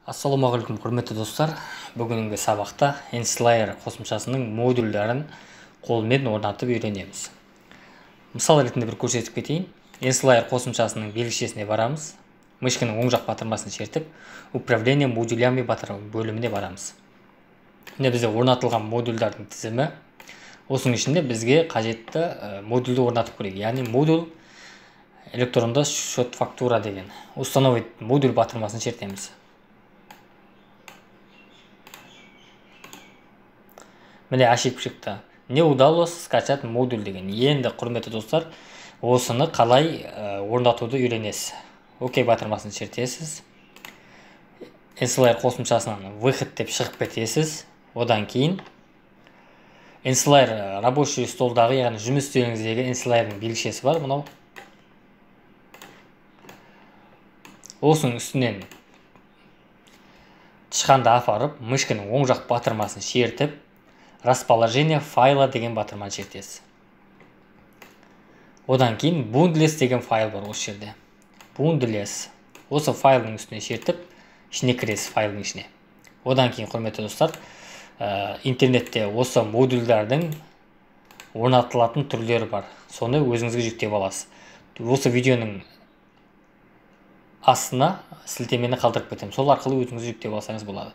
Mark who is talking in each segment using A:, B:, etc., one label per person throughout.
A: Ассалаумағалейкум, құрметті достар. Бүгінгі сабақта Enslayer қосымшасының модульдерін қолмен орнатып үйренеміз. Мысал ретінде бір көрсетіп кетейін. Enslayer қосымшасының белгішесіне барамыз. Мышканың оң жақ батырмасын шертіп, управление модулями бөліміне барамыз. Міне бізде орнатылған модульдардың тізімі. Осының ішінде бізге қажетті модульді орнатып көрейік. Яғни модуль электронды счет фактура деген. Установить модуль батырмасын шертеміз. Міне ашып шықты. Не удалось скачать модуль деген. Енді, құрметті достар, осыны қалай орнатуды үйренесіз. Окей батырмасын шертесіз. Enslayer қосымшасынан выход деп шығып кетесіз. Одан кейін Enslayer рабочий столдағы, яғни жұмыс үстеліңіздегі Enslayer-ның белгішесі бар, мынау. Осының үстінен тышқанды апарып, мышканың оң жақ батырмасын шертіп, расположение файла деген батырманы шертесіз. Одан кейін Bundles деген файл бар осы жерде. Bundles. Осы файлдың үстіне шертіп, ішіне кіресіз файлдың ішіне. Одан кейін, құрметті достар, интернетте осы модульдердің орнатылатын түрлері бар. Соны өзіңізге жүктеп аласыз. Осы видеоның астына сілтемені қалдырып кетемін. Сол арқылы өзіңіз жүктеп алсаңыз болады.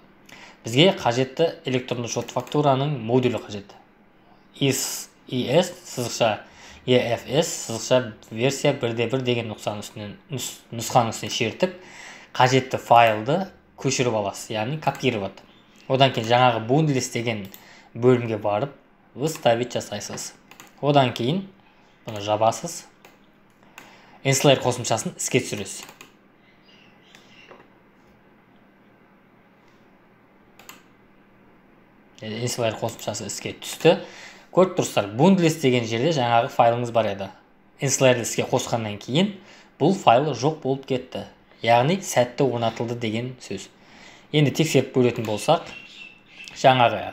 A: Бізге қажетті электронды счет фактураның модулі қажет. ES, сызықша EFS, сызықша версия 1.1 деген нұсқаның үстіне шертіп, қажетті файлды көшіріп аласыз, яғни копировать. Одан кейін жаңағы Bundles деген бөлімге барып, выставить жасайсыз. Одан кейін бұны жабасыз. Enslayer қосымшасын іске түсіресіз. Enslayer қосымшасы іске түсті. Көріп тұрсыздар, Bundles деген жерде жаңағы файлыңыз бар еді. Enslayer іске қосқаннан кейін бұл файл жоқ болып кетті. Яғни сәтті орнатылды деген сөз. Енді тексеріп көретін болсақ, жаңағы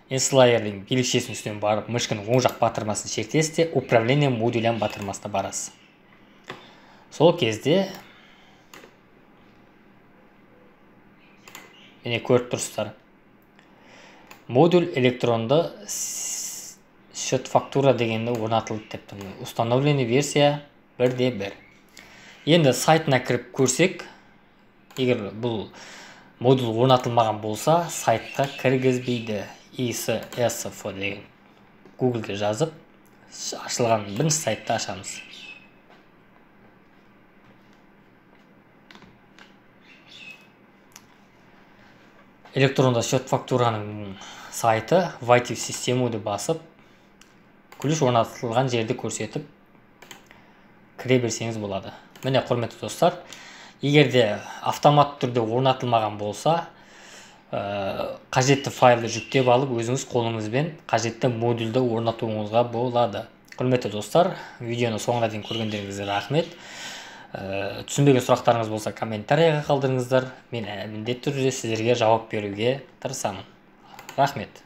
A: Enslayer-дің белгішесінің үстінен барып, мышканың оң жақ батырмасын шертесіз де, управление модулям батырмасына барасыз. Сол кезде міне көріп тұрсыздар. Модуль электронды счет фактура дегенді орнатылды деп тұрмын. Установленный версия 1.1. Енді сайтына кіріп көрсек, егер бұл модуль орнатылмаған болса, сайтқа кіргізбейді. ESF деген Google-де жазып, ашылған бірінші сайтты ашамыз. Электронды счет фактураның сайты, войти в системуды басып, ключ орнатылған жерді көрсетіп, кіре берсеңіз болады. Міне, құрметті достар, егерде автомат түрде орнатылмаған болса, қажетті файлды жүктеп алып, өзіңіз қолыңызбен қажетті модульді орнатуыңызға болады. Құрметті достар, видеоны соңына дейін көргендеріңізге рахмет. Түсінбеген сұрақтарыңыз болса комментарияға қалдырыңыздар. Мен міндетті түрде сіздерге жауап беруге тырысамын. Рахмет.